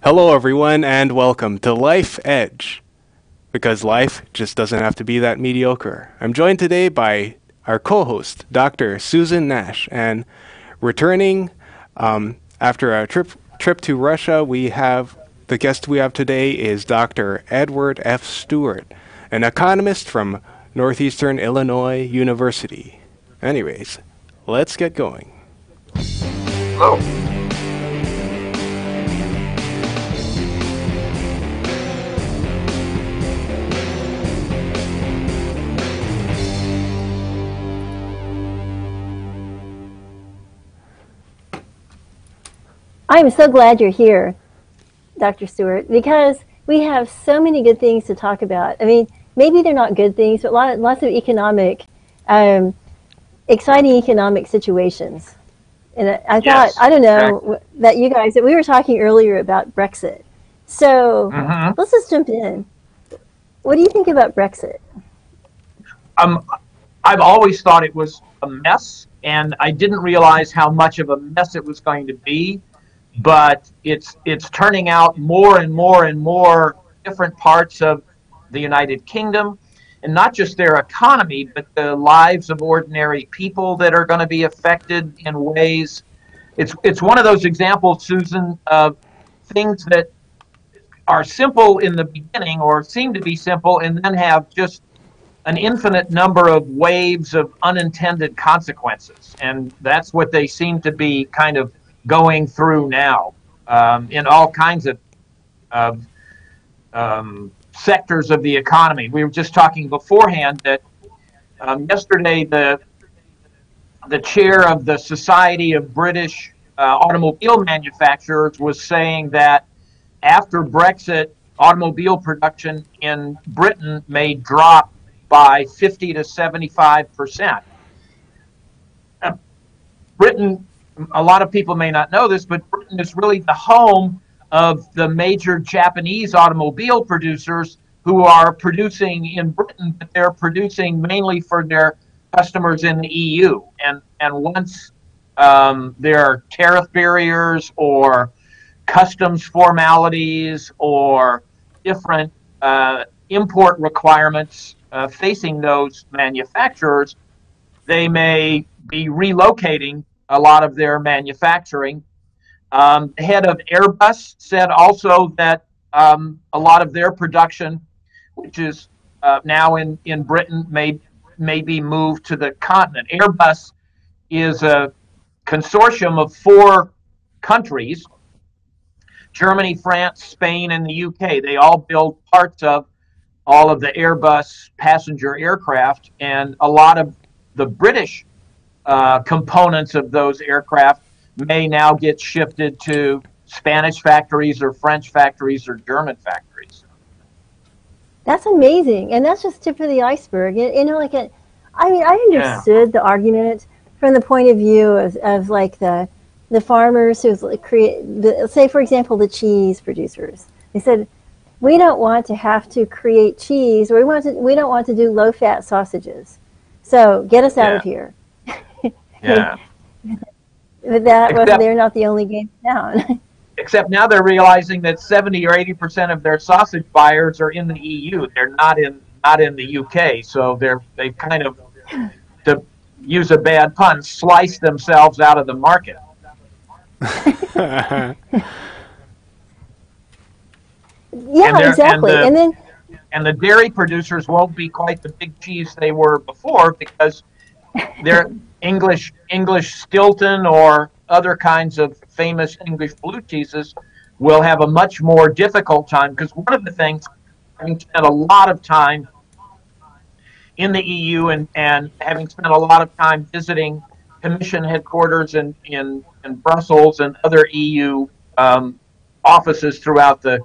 Hello, everyone, and welcome to Life Edge, because life just doesn't have to be that mediocre. I'm joined today by our co-host, Dr. Susan Nash, and returning after a trip to Russia, we have the guest we have today is Dr. Edward F. Stuart, an economist from Northeastern Illinois University. Anyways, let's get going. Hello. I'm so glad you're here, Dr. Stewart, because we have so many good things to talk about. I mean, maybe they're not good things, but lots of exciting economic situations. And I thought, Yes, I don't know, exactly. that we were talking earlier about Brexit. So let's just jump in. What do you think about Brexit? I've always thought it was a mess, and I didn't realize how much of a mess it was going to be. But it's turning out more and more and more different parts of the United Kingdom, and not just their economy, but the lives of ordinary people that are going to be affected in ways. It's one of those examples, Susan, of things that are simple in the beginning or seem to be simple and then have just an infinite number of waves of unintended consequences. And that's what they seem to be kind of going through now in all kinds of sectors of the economy. We were just talking beforehand that yesterday the chair of the Society of British Automobile Manufacturers was saying that after Brexit, automobile production in Britain may drop by 50 to 75%. Britain, a lot of people may not know this, but Britain is really the home of the major Japanese automobile producers who are producing in Britain, but they're producing mainly for their customers in the EU. And once there are tariff barriers or customs formalities or different import requirements facing those manufacturers, they may be relocating a lot of their manufacturing. The head of Airbus said also that a lot of their production, which is now in Britain, may be moved to the continent. Airbus is a consortium of 4 countries: Germany, France, Spain, and the UK. They all build parts of all of the Airbus passenger aircraft, and a lot of the British components of those aircraft may now get shifted to Spanish factories or French factories or German factories. That's amazing, and that's just tip of the iceberg. I understood the argument from the point of view of like the farmers who say, for example, the cheese producers. They said, we don't want to have to create cheese, or we don't want to do low-fat sausages. So get us out of here. Yeah. But they're not the only game in town. Except now they're realizing that 70 or 80% of their sausage buyers are in the EU. They're not in the UK. So they've kind of, to use a bad pun, sliced themselves out of the market. Yeah, exactly. And the dairy producers won't be quite the big cheese they were before, because they're English Stilton or other kinds of famous English blue cheeses will have a much more difficult time, because one of the things, having spent a lot of time in the EU and having spent a lot of time visiting Commission headquarters in Brussels and other EU offices throughout the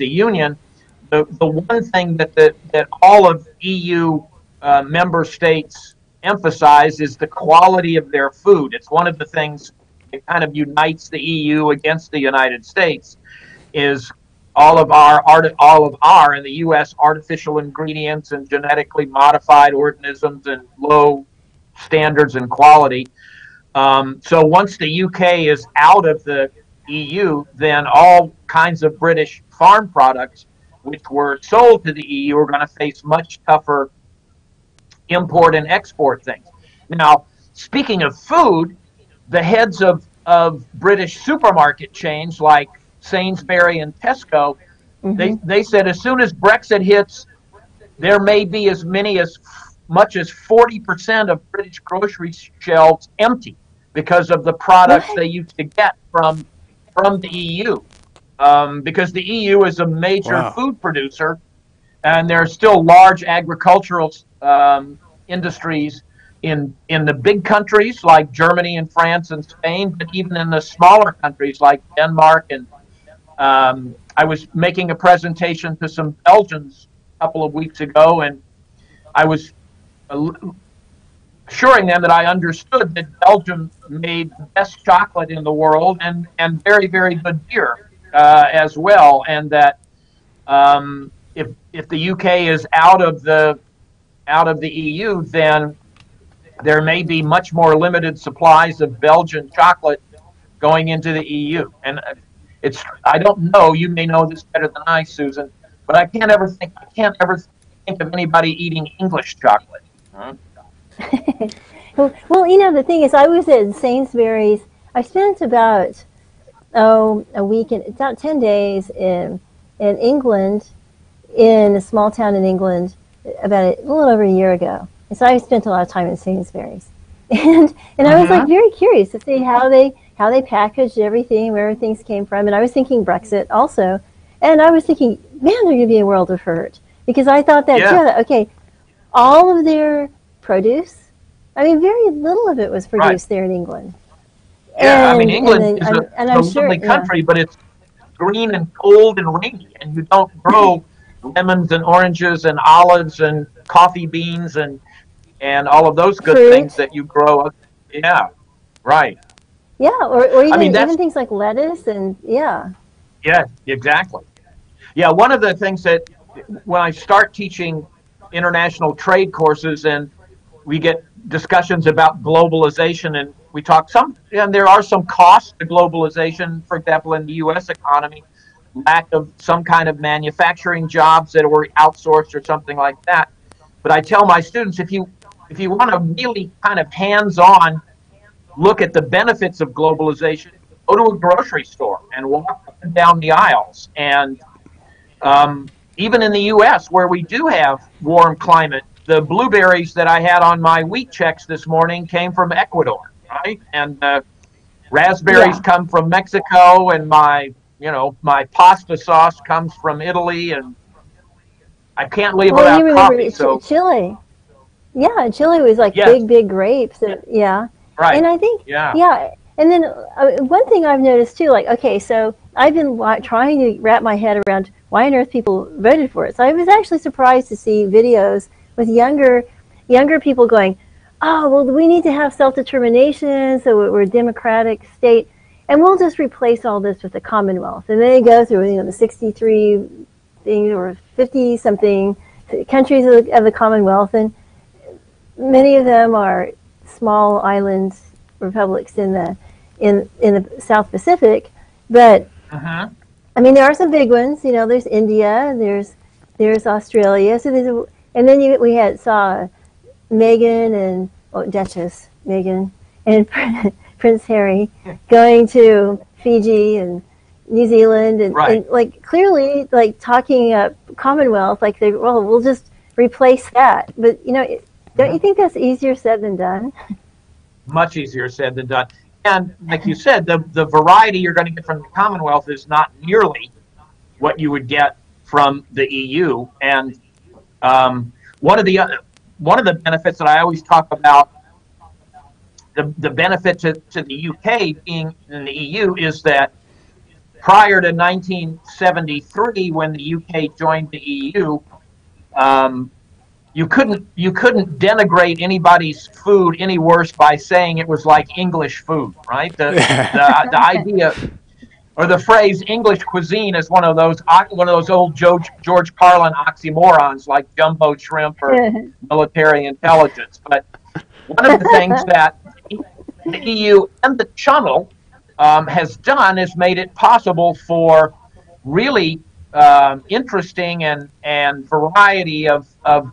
Union, the one thing that all of EU member states emphasize is the quality of their food. It's one of the things that kind of unites the EU against the United States, is all of our in the U.S. artificial ingredients and genetically modified organisms and low standards and quality. So once the UK is out of the EU, then all kinds of British farm products which were sold to the EU are going to face much tougher import and export things. Now, speaking of food, the heads of British supermarket chains like Sainsbury and Tesco, they said as soon as Brexit hits, there may be as much as 40% of British grocery shelves empty because of the products they used to get from the EU. Because the EU is a major food producer, and there are still large agricultural industries in the big countries like Germany and France and Spain, but even in the smaller countries like Denmark. And I was making a presentation to some Belgians a couple of weeks ago, and I was assuring them that I understood that Belgium made the best chocolate in the world and very, very good beer as well, and that if the UK is out of the EU, then there may be much more limited supplies of Belgian chocolate going into the EU. And I don't know, you may know this better than I, Susan, but I can't ever think of anybody eating English chocolate. Well, the thing is, I was at Sainsbury's. I spent about a week, about 10 days in England, in a small town in England, about a little over a year ago. And so I spent a lot of time in Sainsbury's, and I was like very curious to see how they packaged everything, where things came from. And I was thinking Brexit also, and I was thinking, man, they're going to be a world of hurt, because I thought that okay, all of their produce, I mean, very little of it was produced there in England. Yeah, I mean, England is a lovely country, but it's green and cold and rainy, and you don't grow lemons and oranges and olives and coffee beans and all of those good things that you grow. Yeah, right. Yeah, or even things like lettuce and Yeah, exactly. Yeah, one of the things that when I start teaching international trade courses and we get discussions about globalization, and we talk and there are some costs to globalization, for example, in the U.S. economy, lack of some kind of manufacturing jobs that were outsourced or something like that. But I tell my students, if you want to really kind of hands-on look at the benefits of globalization, go to a grocery store and walk up and down the aisles. And even in the U.S., where we do have warm climate, the blueberries that I had on my wheat checks this morning came from Ecuador, right? And raspberries come from Mexico, and my pasta sauce comes from Italy, and I can't leave without coffee. So Chile. Yeah, Chile was like big grapes. Right. And I think, and then one thing I've noticed too, like, okay, so I've been trying to wrap my head around why on earth people voted for it. So I was actually surprised to see videos with younger people going, oh, well, we need to have self-determination, so we're a democratic state, and we'll just replace all this with the Commonwealth. And then they go through, the 63 things or 50-something countries of the Commonwealth, and many of them are small island republics in the South Pacific, but I mean, there are some big ones. There's India, there's Australia. So and then we saw Meghan and Duchess Meghan and Prince Harry going to Fiji and New Zealand, and like clearly like talking Commonwealth, like we'll just replace that. But don't you think that's easier said than done? Much easier said than done. And like you said, the variety you're going to get from the Commonwealth is not nearly what you would get from the EU. And one of the benefits that I always talk about, the benefit to the UK being in the EU, is that prior to 1973, when the UK joined the EU, you couldn't denigrate anybody's food any worse by saying it was like English food, right? The idea or the phrase English cuisine is one of those old George Carlin oxymorons like jumbo shrimp or military intelligence. But one of the things that the EU and the Channel has done is made it possible for really interesting and variety of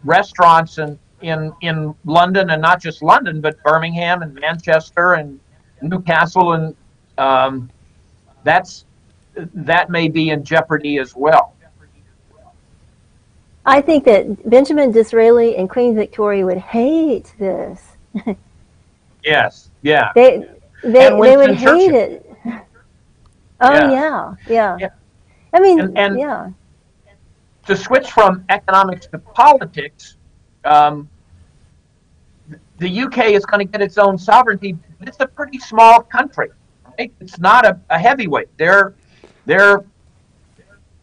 restaurants in London, and not just London, but Birmingham and Manchester and Newcastle, and that may be in jeopardy as well. I think that Benjamin Disraeli and Queen Victoria would hate this. Yes, yeah. They would Churchill. hate it. Oh yeah. I mean, and yeah. To switch from economics to politics, the UK is going to get its own sovereignty, but it's a pretty small country. Right? It's not a heavyweight. They're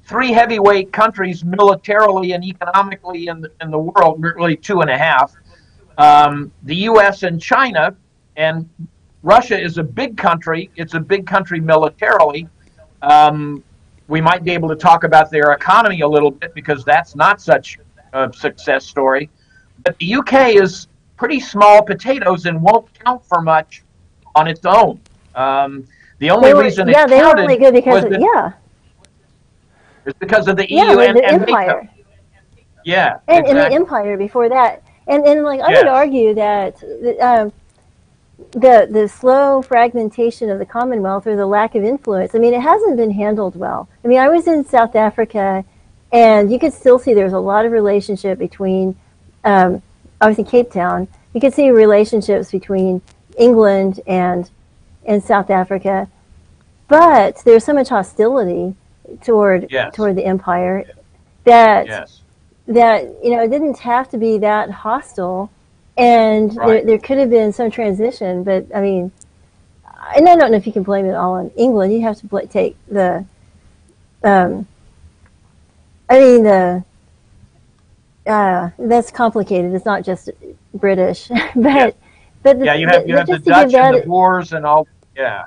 three heavyweight countries militarily and economically in the world, really two and a half. The U.S. and China, and Russia is a big country. It's a big country militarily. We might be able to talk about their economy a little bit because that's not such a success story. But the UK is pretty small potatoes and won't count for much on its own. The only reason it counted they were only good because it's because of the EU and empire. NATO. Yeah, and the empire before that. And like I would argue that the slow fragmentation of the Commonwealth, or the lack of influence, I mean, it hasn't been handled well. I mean, I was in South Africa, and you could still see there's a lot of relationship between, I was in Cape Town, you could see relationships between England and South Africa, but there's so much hostility toward the empire that it didn't have to be that hostile, and there could have been some transition. But I mean, and I don't know if you can blame it all on England. You have to take the that's complicated. It's not just British, but you have the Dutch and the Boers and all. Yeah,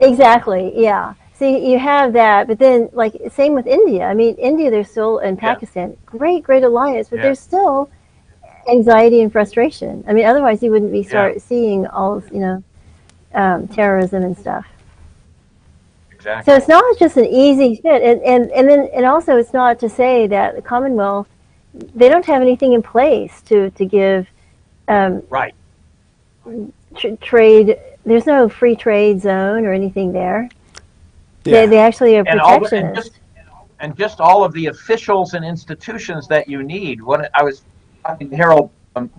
exactly. Yeah. See, you have that, but then, like, same with India. I mean, India, there's still, and Pakistan, great alliance, but there's still anxiety and frustration. I mean, otherwise you wouldn't be seeing all, terrorism and stuff. Exactly. So it's not just an easy fit, and also it's not to say that the Commonwealth, they don't have anything in place to give trade. There's no free trade zone or anything there. Yeah. They actually are protectionist. And just all of the officials and institutions that you need. When I was talking to Harold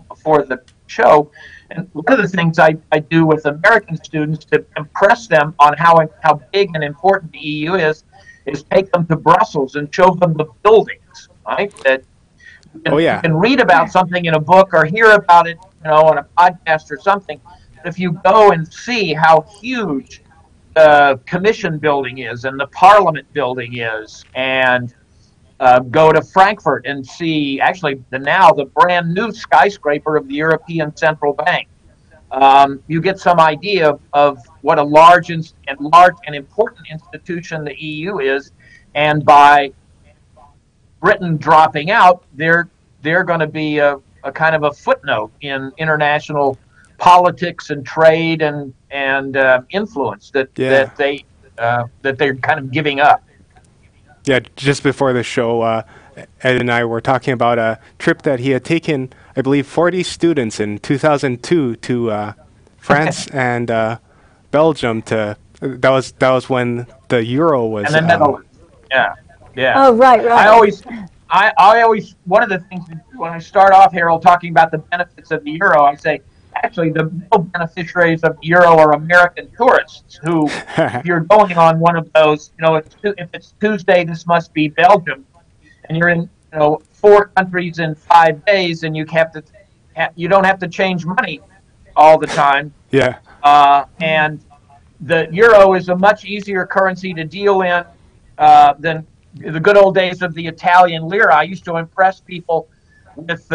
before the show, and one of the things I do with American students to impress them on how big and important the EU is take them to Brussels and show them the buildings, right? That you can read about something in a book or hear about it, on a podcast or something. But if you go and see how huge the Commission building is and the Parliament building is, and go to Frankfurt and see actually the brand new skyscraper of the European Central Bank. You get some idea of what a large and important institution the EU is, and by Britain dropping out, they're going to be a kind of a footnote in international politics and trade and influence that they're kind of giving up. Yeah, just before the show, Ed and I were talking about a trip that he had taken, I believe, 40 students in 2002 to France and Belgium. That was when the euro was. And the Netherlands. Yeah. Oh, right. I always one of the things when I start off, Harold, talking about the benefits of the euro, I say, actually, the real beneficiaries of the euro are American tourists who, if you're going on one of those, if it's Tuesday, this must be Belgium, and you're in, 4 countries in 5 days, and you don't have to change money all the time. Yeah. And the euro is a much easier currency to deal in than the good old days of the Italian lira. I used to impress people with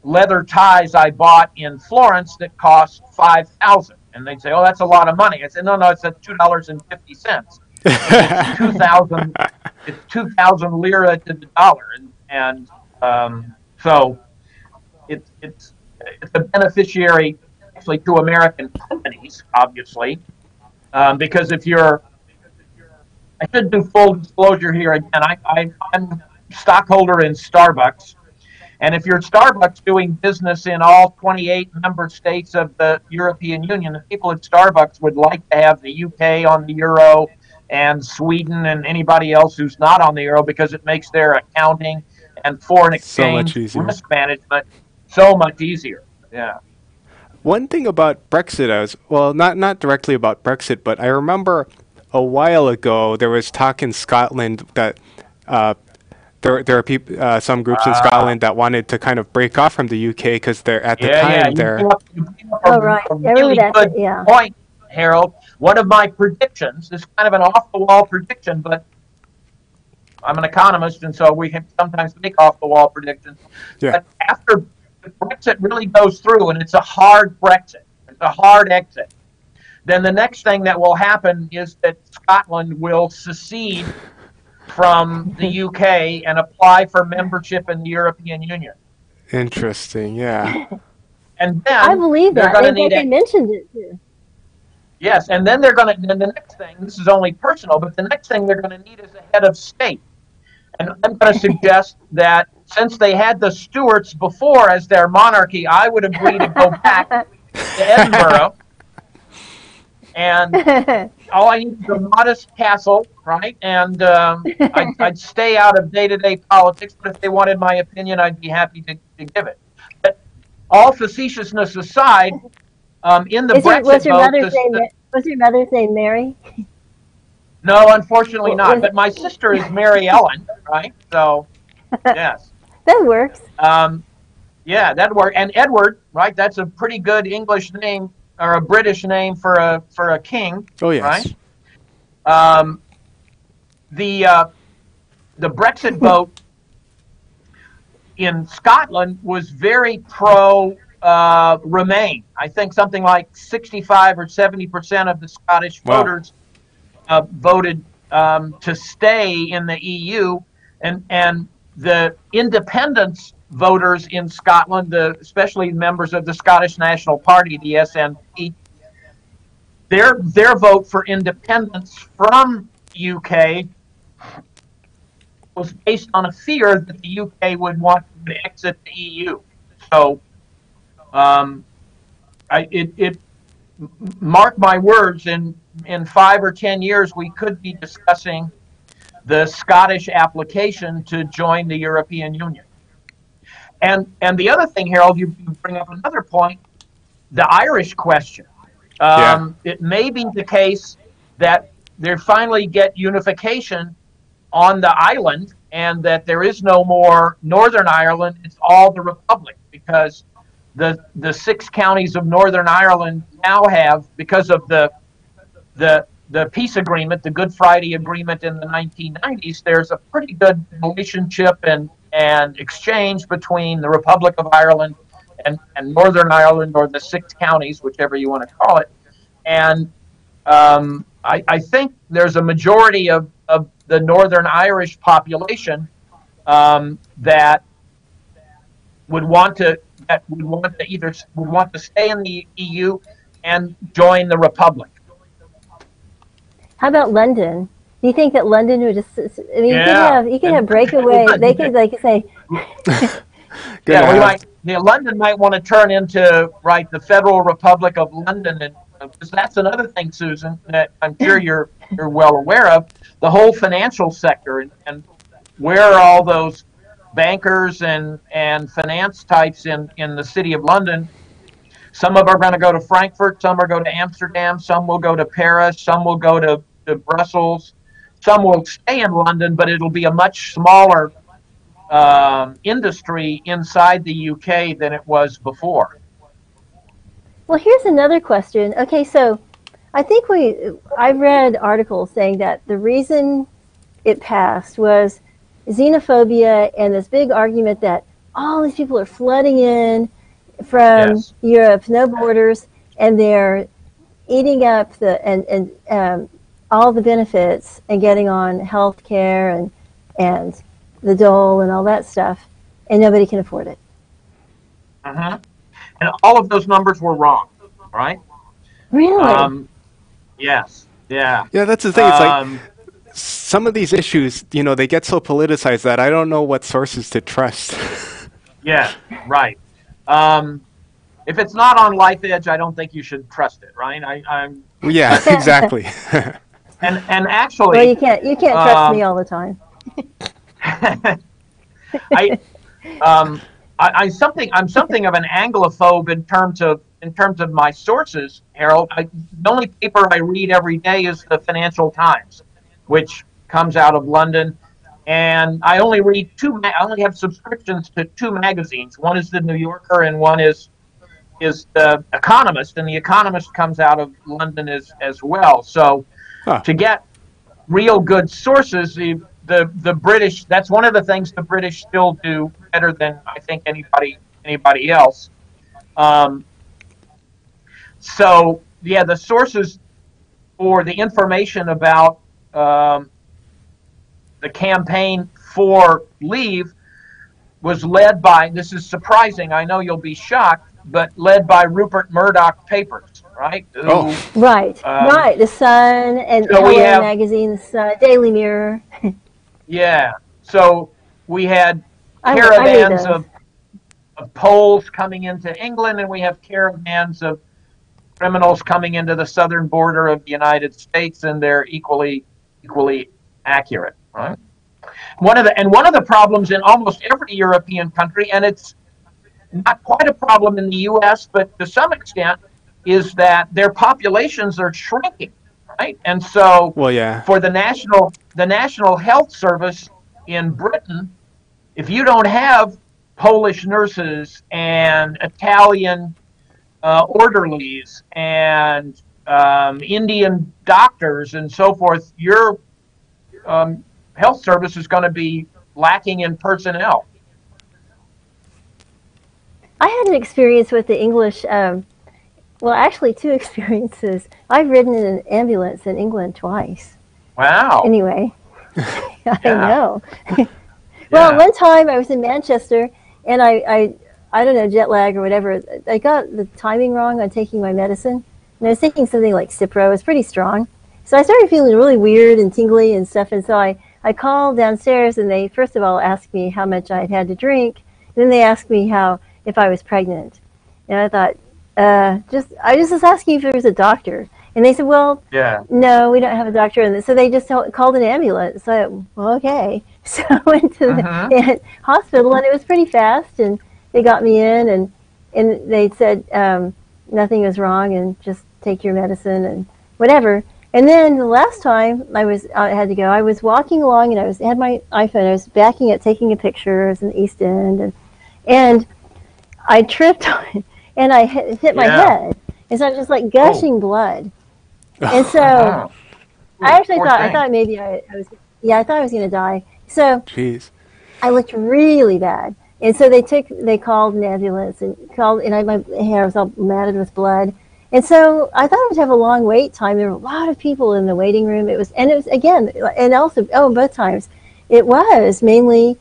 leather ties I bought in Florence that cost $5,000, and they'd say, "Oh, that's a lot of money." I said, "No, it's at $2.50. It's 2,000. It's 2,000 lira to the dollar, and so it's a beneficiary actually to American companies, obviously, Because if you're, I should do full disclosure here again. I'm a stockholder in Starbucks. And if you're Starbucks doing business in all 28 member states of the European Union, the people at Starbucks would like to have the UK on the euro and Sweden and anybody else who's not on the euro because it makes their accounting and foreign So much exchange easier. risk management so much easier. Yeah. One thing about Brexit, not directly about Brexit, but I remember a while ago there was talk in Scotland that there are some groups in Scotland that wanted to kind of break off from the UK because they're at the time they're. You bring up Oh, right. a I remember really that. good Yeah. point, Harold. One of my predictions is kind of an off-the-wall prediction, but I'm an economist, and so we can sometimes make off-the-wall predictions. Yeah. But after Brexit really goes through, and it's a hard Brexit, it's a hard exit, then the next thing that will happen is that Scotland will secede from the UK and apply for membership in the European Union. Interesting, yeah. And then I believe they're that. going to In fact, need they mentioned it too. Yes, and then they're going to. Then the next thing. This is only personal, but the next thing they're going to need is a head of state. And I'm going to suggest that since they had the Stuarts before as their monarchy, I would agree to go back to Edinburgh. And all I need is a modest castle, right? And I'd stay out of day-to-day politics, but if they wanted my opinion, I'd be happy to give it. But all facetiousness aside, in the Brexit Was your vote... Was your mother's name Mary? No, unfortunately not. But my sister is Mary Ellen, right? So, yes. That works. Yeah, that works. And Edward, right? That's a pretty good English name or a British name for a king. Oh yes. Right. The Brexit vote in Scotland was very pro Remain. I think something like 65 or 70% of the Scottish voters voted to stay in the EU, and the independence voters in Scotland, especially members of the Scottish National Party, the SNP, their vote for independence from UK was based on a fear that the UK would want to exit the EU. So, mark my words, in 5 or 10 years, we could be discussing the Scottish application to join the European Union. And the other thing, Harold, you bring up another point, the Irish question. It may be the case that they finally get unification on the island and that there is no more Northern Ireland, it's all the Republic, because the 6 counties of Northern Ireland now have, because of the peace agreement, the Good Friday Agreement in the 1990s, there's a pretty good relationship and exchange between the Republic of Ireland and Northern Ireland, or the 6 counties, whichever you want to call it. And I think there's a majority of the Northern Irish population that would want to stay in the EU and join the Republic. How about London? Do you think that London would just? I mean, you could have breakaway. They could say. London might want to turn into the Federal Republic of London, and because that's another thing, Susan, that I'm sure you're well aware of, the whole financial sector and where are all those bankers and finance types in the city of London. Some of them are going to go to Frankfurt, some are going to Amsterdam, some will go to Paris, some will go to Brussels, some will stay in London, but it'll be a much smaller industry inside the UK than it was before. Well, here's another question. Okay, so I think I read articles saying that the reason it passed was xenophobia and this big argument that all these people are flooding in from Europe, no borders, and they're eating up all the benefits and getting on health care and the dole and all that stuff, and nobody can afford it. And all of those numbers were wrong, right? Really? Yes. Yeah. Yeah, that's the thing. It's like some of these issues, they get so politicized that I don't know what sources to trust. Yeah. Right. If it's not on Life Edge, I don't think you should trust it. Right. I'm. Yeah, exactly. And actually, well, you can't trust me all the time. I, I'm something of an Anglophobe in terms of my sources, Harold. The only paper I read every day is the Financial Times, which comes out of London, and I only read I only have subscriptions to two magazines. One is the New Yorker, and one is the Economist, and the Economist comes out of London as well. So to get real good sources, the British, that's one of the things the British still do better than I think anybody else. So yeah, the sources for the information about the campaign for leave was led by, this is surprising, I know you'll be shocked, but led by Rupert Murdoch papers, right? Right. The Sun and so Hello Magazine, the Sun, Daily Mirror. Yeah. So we had caravans of Poles coming into England, and we have caravans of criminals coming into the southern border of the United States, and they're equally accurate, right? One of the problems in almost every European country, and it's not quite a problem in the U.S., but to some extent, is that their populations are shrinking, right? And so, for the National Health Service in Britain, if you don't have Polish nurses and Italian orderlies and Indian doctors and so forth, your health service is going to be lacking in personnel. I had an experience with the English, well, actually two experiences. I've ridden in an ambulance in England twice. Wow. Anyway, I know. Well, one time I was in Manchester, and I don't know, jet lag or whatever, I got the timing wrong on taking my medicine. And I was taking something like Cipro. It was pretty strong. So I started feeling really weird and tingly and stuff. And so I called downstairs, and they first of all asked me how much I had to drink. And then they asked me if I was pregnant. And I thought, I just was asking if there was a doctor. And they said, well, no, we don't have a doctor. And so they just called an ambulance. So, well, okay. So I went to the hospital, and it was pretty fast. And they got me in, and they said nothing was wrong, and just take your medicine and whatever. And then the last time I had to go, I was walking along, and I had my iPhone. I was backing it, taking a picture. I was in the East End, and I tripped on it, and I hit my head. And so I was just like gushing blood. And so I actually thought maybe I thought I was going to die. So I looked really bad. And so they called an ambulance and my hair was all matted with blood. And so I thought I would have a long wait time. There were a lot of people in the waiting room. It was again, and also, both times, it was mainly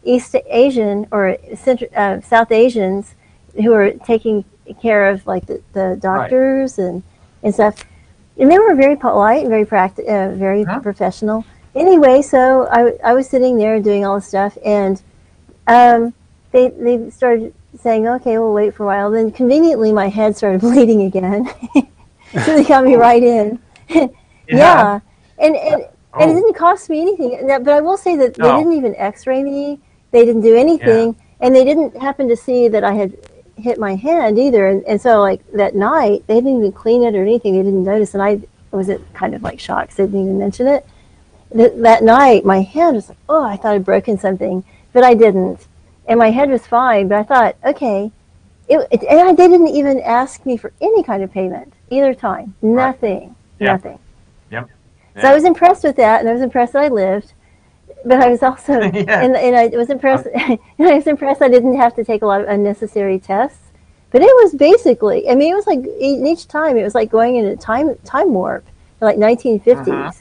East Asian or South Asians who were taking care of like the doctors and stuff. And they were very polite and very very professional. Anyway, so I was sitting there doing all this stuff, and they started saying, okay, we'll wait for a while. Then conveniently my head started bleeding again. So they got me right in. And it didn't cost me anything. But I will say that they didn't even x-ray me. They didn't do anything. And they didn't happen to see that I had hit my hand either. And so like that night, they didn't even clean it or anything. They didn't notice. And I was kind of like shocked. They didn't even mention it. That night, my hand was like, oh, I thought I'd broken something. But I didn't. And my head was fine, but I thought, okay. They didn't even ask me for any kind of payment either time. Nothing. Nothing. Yep. So I was impressed with that, and I was impressed that I lived. But I was also, and I was impressed. And I was impressed I didn't have to take a lot of unnecessary tests. But it was basically, I mean, it was like each time it was like going in a time warp, like 1950s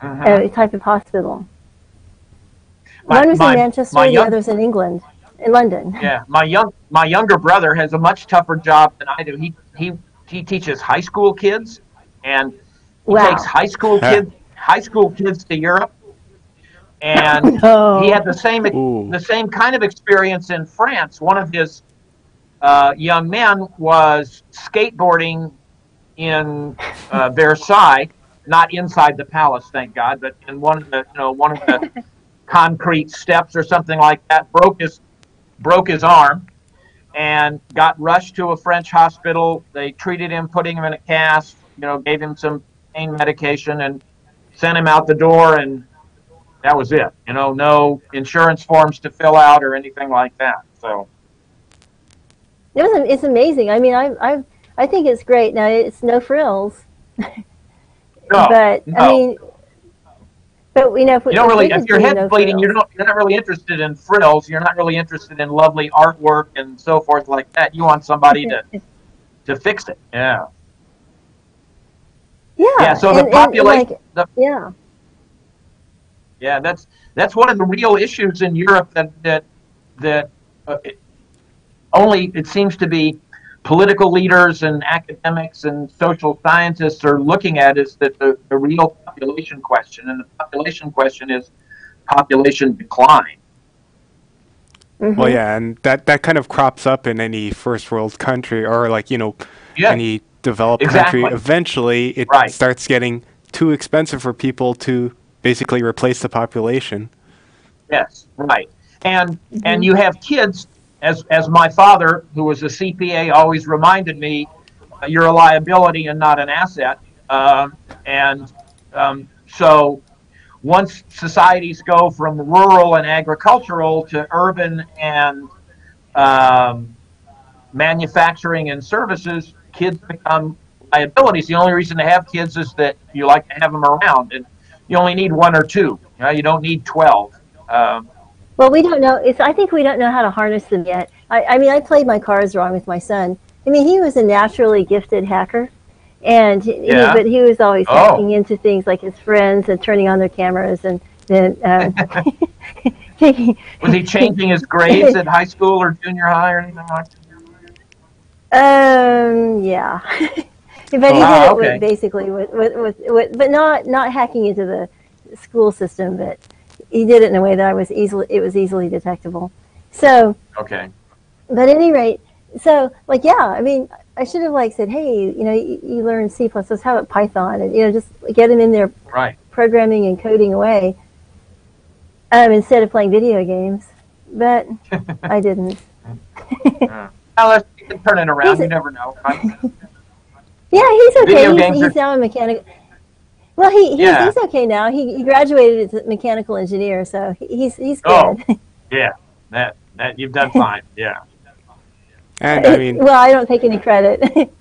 type of hospital. One was in Manchester, the other's in England, in London. Yeah, my younger brother has a much tougher job than I do. He teaches high school kids, and he takes Wow. high school kids to Europe, and he had No. the same kind of experience in France. One of his young men was skateboarding in Versailles, not inside the palace, thank God, but in one of the concrete steps or something like that. Broke his arm and got rushed to a French hospital. They treated him, putting him in a cast, gave him some pain medication and sent him out the door, and that was it. No insurance forms to fill out or anything like that. So It's amazing. I mean, I think it's great. Now it's no frills, but no. I mean, but you don't really, if your head's no bleeding, frills. you're not really interested in frills. You're not really interested in lovely artwork and so forth like that. You want somebody to fix it. Yeah. Yeah. Yeah. So the population. Yeah. Yeah, that's one of the real issues in Europe that only it seems to be political leaders and academics and social scientists are looking at, is that the real population question, and the population question is population decline. Mm-hmm. Well, yeah, and that kind of crops up in any first world country, or like, any developed country. Eventually, it starts getting too expensive for people to basically replace the population. Yes, right. And you have kids, as my father, who was a CPA, always reminded me, you're a liability and not an asset. So once societies go from rural and agricultural to urban and manufacturing and services, kids become liabilities. The only reason to have kids is that you like to have them around, and you only need one or two. You don't need 12. Well, we don't know. I think we don't know how to harness them yet. I mean, I played my cards wrong with my son. I mean, he was a naturally gifted hacker, and but he was always hacking into things like his friends and turning on their cameras and then. Was he changing his grades at high school or junior high or anything like that? Yeah. But he did it with, basically with but not hacking into the school system, but he did it in a way that it was easily detectable. So but at any rate, so I mean, I should have said, hey, you learn C++, how about Python, and just get him in there programming and coding away, instead of playing video games. But I didn't. Let's turn it around. You never know. Yeah, he's okay. He's now a mechanical. Well, he's okay now. He graduated as a mechanical engineer, so he's good. Oh, yeah, that you've done fine. Yeah. And I mean, well, I don't take any credit.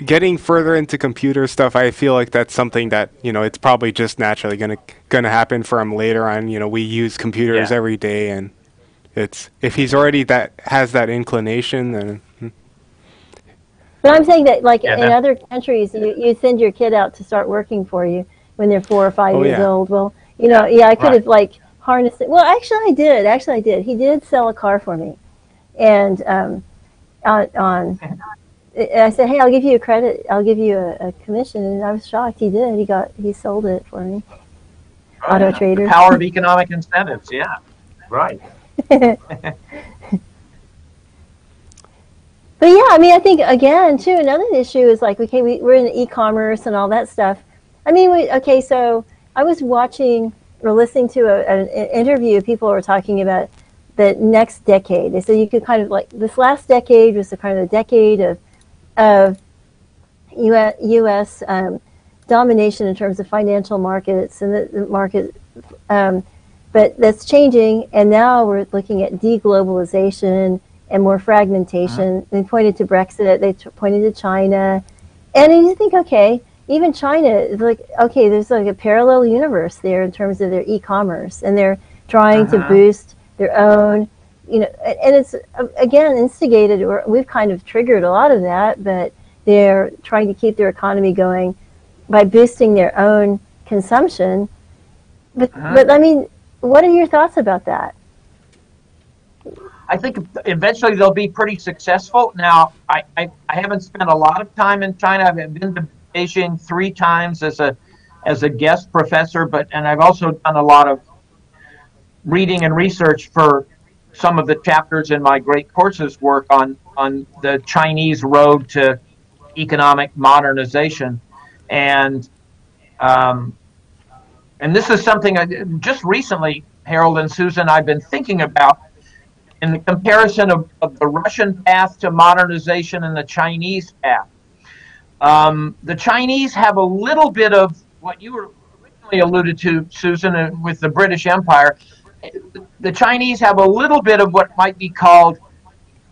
Getting further into computer stuff, I feel like that's something that it's probably just naturally gonna happen for him later on. We use computers every day, and if he's already has that inclination, then. But I'm saying that, in other countries, you send your kid out to start working for you when they're 4 or 5 years old. Well, I could have harnessed it. Well, actually, I did. He did sell a car for me, and I said, hey, I'll give you a credit. I'll give you a commission, and I was shocked. He did. He sold it for me. Auto Trader. The power of economic incentives. Yeah, right. But yeah, I mean, I think again too, another issue is we're in e-commerce and all that stuff. I mean, so I was watching or listening to an interview. People were talking about the next decade. So you could kind of this last decade was the kind of the decade of U.S. Domination in terms of financial markets and the market, but that's changing. And now we're looking at deglobalization and more fragmentation. They pointed to Brexit. They pointed to China, and you think, okay, even China is there's a parallel universe there in terms of their e-commerce, and they're trying to boost their own, and it's again instigated, or we've kind of triggered a lot of that, but they're trying to keep their economy going by boosting their own consumption. But I mean, what are your thoughts about that? I think eventually they'll be pretty successful. Now, I haven't spent a lot of time in China. I've been to Beijing 3 times as a guest professor, and I've also done a lot of reading and research for some of the chapters in my great courses work on the Chinese road to economic modernization, and this is something I just recently, Harold and Susan, I've been thinking about in the comparison of the Russian path to modernization and the Chinese path. The Chinese have a little bit of what you were originally alluded to, Susan, with the British Empire. The Chinese have a little bit of what might be called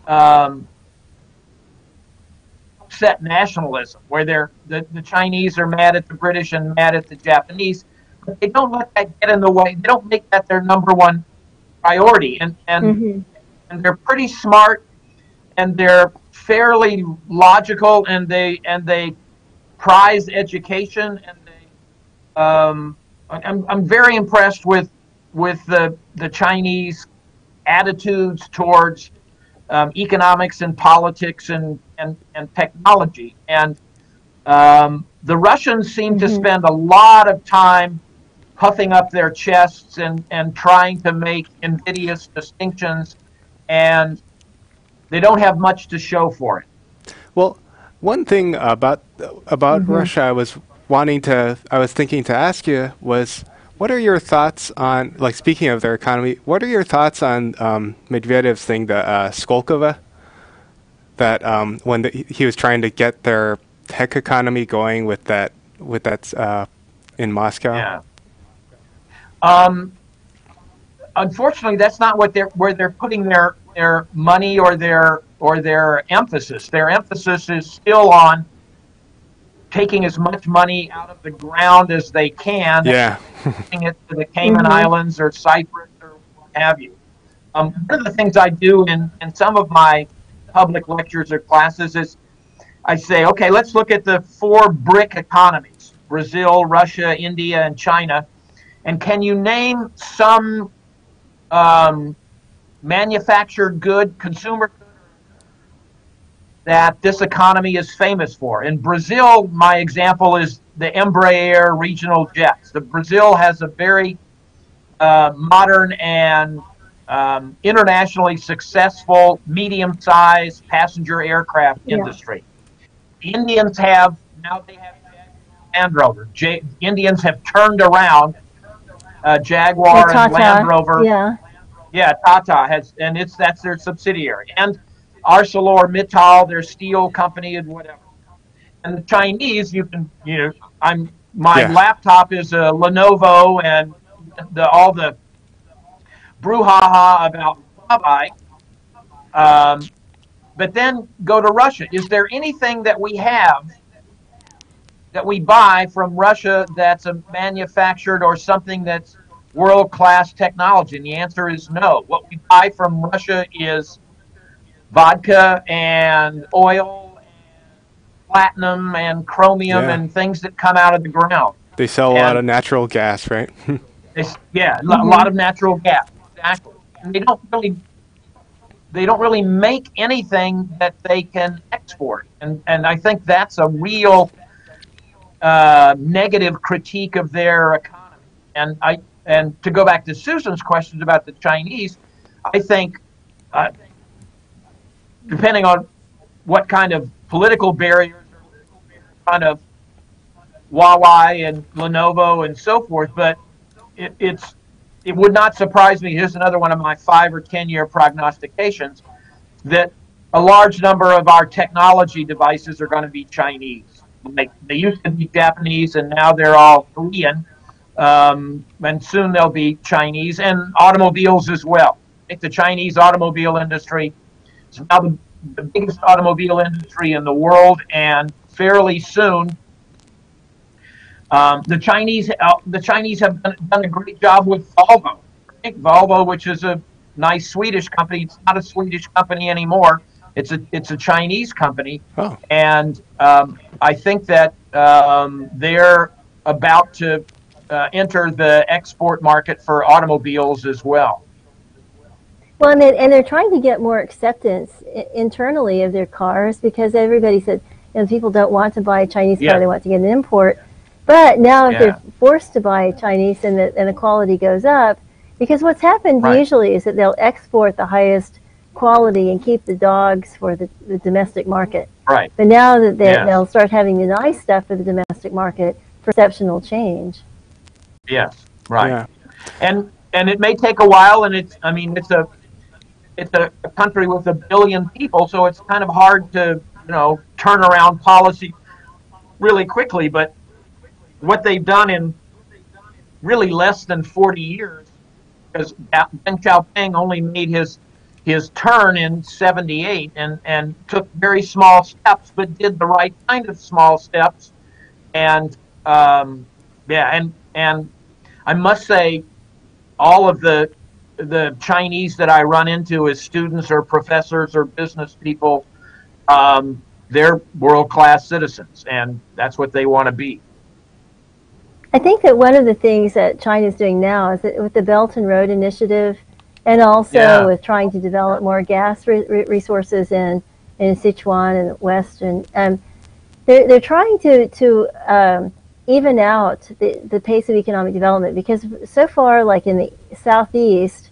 upset nationalism, where the Chinese are mad at the British and mad at the Japanese, but they don't let that get in the way. They don't make that their number one priority, and they're pretty smart, and they're fairly logical, and they prize education, and I'm very impressed with the Chinese attitudes towards economics and politics and technology, and the Russians seem to spend a lot of time puffing up their chests and trying to make invidious distinctions, and they don't have much to show for it. Well, one thing about Russia I was thinking to ask you was, what are your thoughts on, like, speaking of their economy, what are your thoughts on Medvedev's thing, the Skolkovo, that when he was trying to get their tech economy going with that in Moscow? Yeah. Unfortunately, that's not where they're putting their money or their emphasis. Their emphasis is still on taking as much money out of the ground as they can, and taking it to the Cayman Islands or Cyprus or what have you. One of the things I do in some of my public lectures or classes is I say, okay, let's look at the 4 BRIC economies: Brazil, Russia, India, and China. And can you name some manufactured good, consumer good, that this economy is famous for? In Brazil, my example is the Embraer regional jets. Brazil has a very modern and internationally successful medium-sized passenger aircraft industry. The Indians have Land Rover. Indians have turned around Jaguar and Land Rover. Tata has, and that's their subsidiary. And ArcelorMittal, their steel company, and whatever. And the Chinese, my laptop is a Lenovo, and all the brouhaha about Huawei. But then go to Russia. Is there anything that we have that we buy from Russia that's a manufactured or something that's world-class technology? And the answer is no. What we buy from Russia is vodka and oil and platinum and chromium and things that come out of the ground. They sell a lot of natural gas, right? A lot of natural gas, exactly. And they don't really make anything that they can export, and I think that's a real negative critique of their economy. And to go back to Susan's questions about the Chinese, I think depending on what kind of political barriers or kind of Huawei and Lenovo and so forth, but it would not surprise me. Here's another one of my 5 or 10 year prognostications, that a large number of our technology devices are going to be Chinese. Like, they used to be Japanese, and now they're all Korean, and soon they'll be Chinese, and automobiles as well. I think the Chinese automobile industry is now the biggest automobile industry in the world, and fairly soon the Chinese have done a great job with Volvo. I think Volvo, which is a nice Swedish company, it's not a Swedish company anymore. It's a Chinese company, and I think that they're about to enter the export market for automobiles as well. Well, and they're trying to get more acceptance internally of their cars, because everybody said, and people don't want to buy a Chinese car, Yeah. they want to get an import. But now if Yeah. they're forced to buy Chinese and the quality goes up, because what's happened Right. usually is that they'll export the highest quality and keep the dogs for the domestic market. Right. But now that Yes. they'll start having the nice stuff for the domestic market, perception will change. Yes. Right. Yeah. And it may take a while, and it's a country with 1 billion people, so it's kind of hard to turn around policy really quickly. But what they've done in really less than 40 years, because Deng Xiaoping only made his turn in 78 and took very small steps, but did the right kind of small steps. And and I must say, all of the Chinese that I run into as students or professors or business people, they're world-class citizens, and that's what they want to be. I think that one of the things that China is doing now is that with the Belt and Road Initiative, and also with trying to develop more gas resources in Sichuan and West, and they're trying to even out the pace of economic development, because so far, like in the Southeast,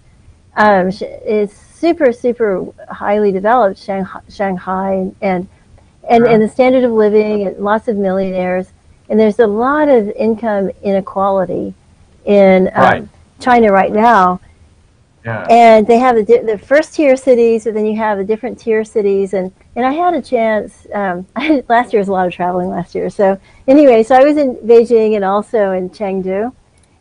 is super highly developed, Shanghai and the standard of living, and lots of millionaires, and there's a lot of income inequality in China right now. Yeah. And they have the first tier cities, and then you have the different tier cities. And I had a chance, last year was a lot of traveling last year. So anyway, so I was in Beijing and also in Chengdu.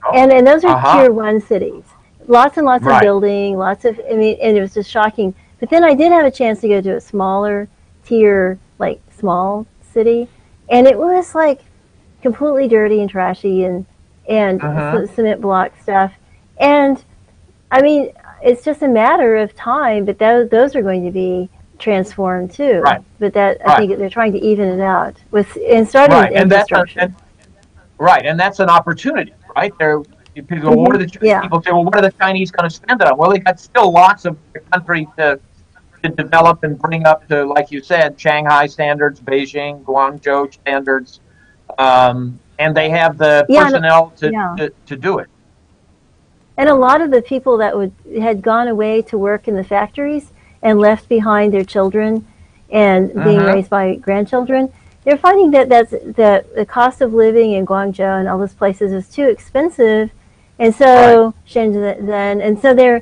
Oh. And those are tier 1 cities. Lots and lots of building, and it was just shocking. But then I did have a chance to go to a smaller tier, like small city. And it was like completely dirty and trashy and cement block stuff. And I mean, it's just a matter of time, but those are going to be transformed too. Right. But I think they're trying to even it out starting with infrastructure. And that's an opportunity, right? People say, well, what are the Chinese going to spend it on? Well, they got still lots of the country to develop and bring up to, like you said, Shanghai standards, Beijing, Guangzhou standards, and they have the personnel to do it. And a lot of the people that had gone away to work in the factories and left behind their children and being raised by grandchildren, they're finding that the cost of living in Guangzhou and all those places is too expensive, and so Shenzhen, and so they're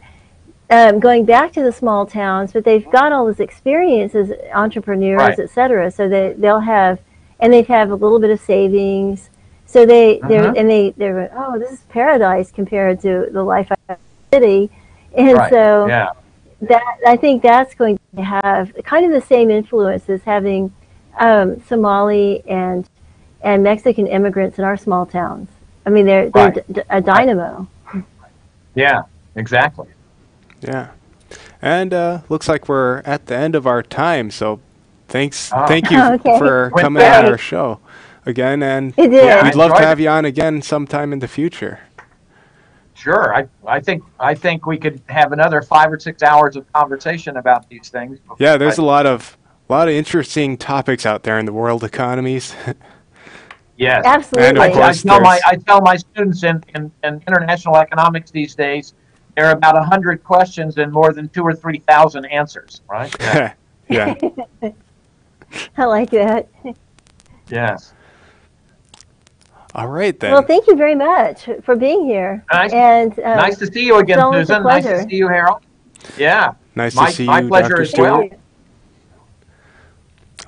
going back to the small towns, but they've got all this experience as entrepreneurs, etc. So they'll have, and they have a little bit of savings. So they're oh, this is paradise compared to the life I have in the city, and that I think that's going to have kind of the same influence as having Somali and Mexican immigrants in our small towns. I mean, they're a dynamo. Yeah, exactly. Yeah, and looks like we're at the end of our time. So thank you for coming on our show again, and we'd love to have you on again sometime in the future. Sure, I think we could have another 5 or 6 hours of conversation about these things. Yeah, there's a lot of interesting topics out there in the world economies. Yes, absolutely. And of course, I tell my students in international economics these days, there are about 100 questions and more than 2,000 or 3,000 answers. Right? Yeah. Yeah. I like that. Yes. All right, then. Well, thank you very much for being here. Nice to see you again, Susan. Nice to see you, Harold. Yeah. Nice to see you, my pleasure Dr. as Stuart. well.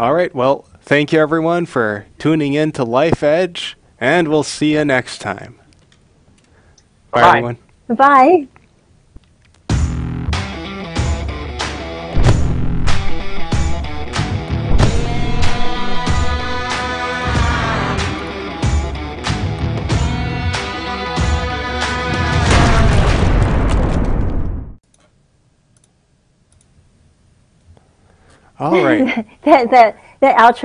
All right. Well, thank you, everyone, for tuning in to Life Edge, and we'll see you next time. Bye, everyone. Bye. All right. that outro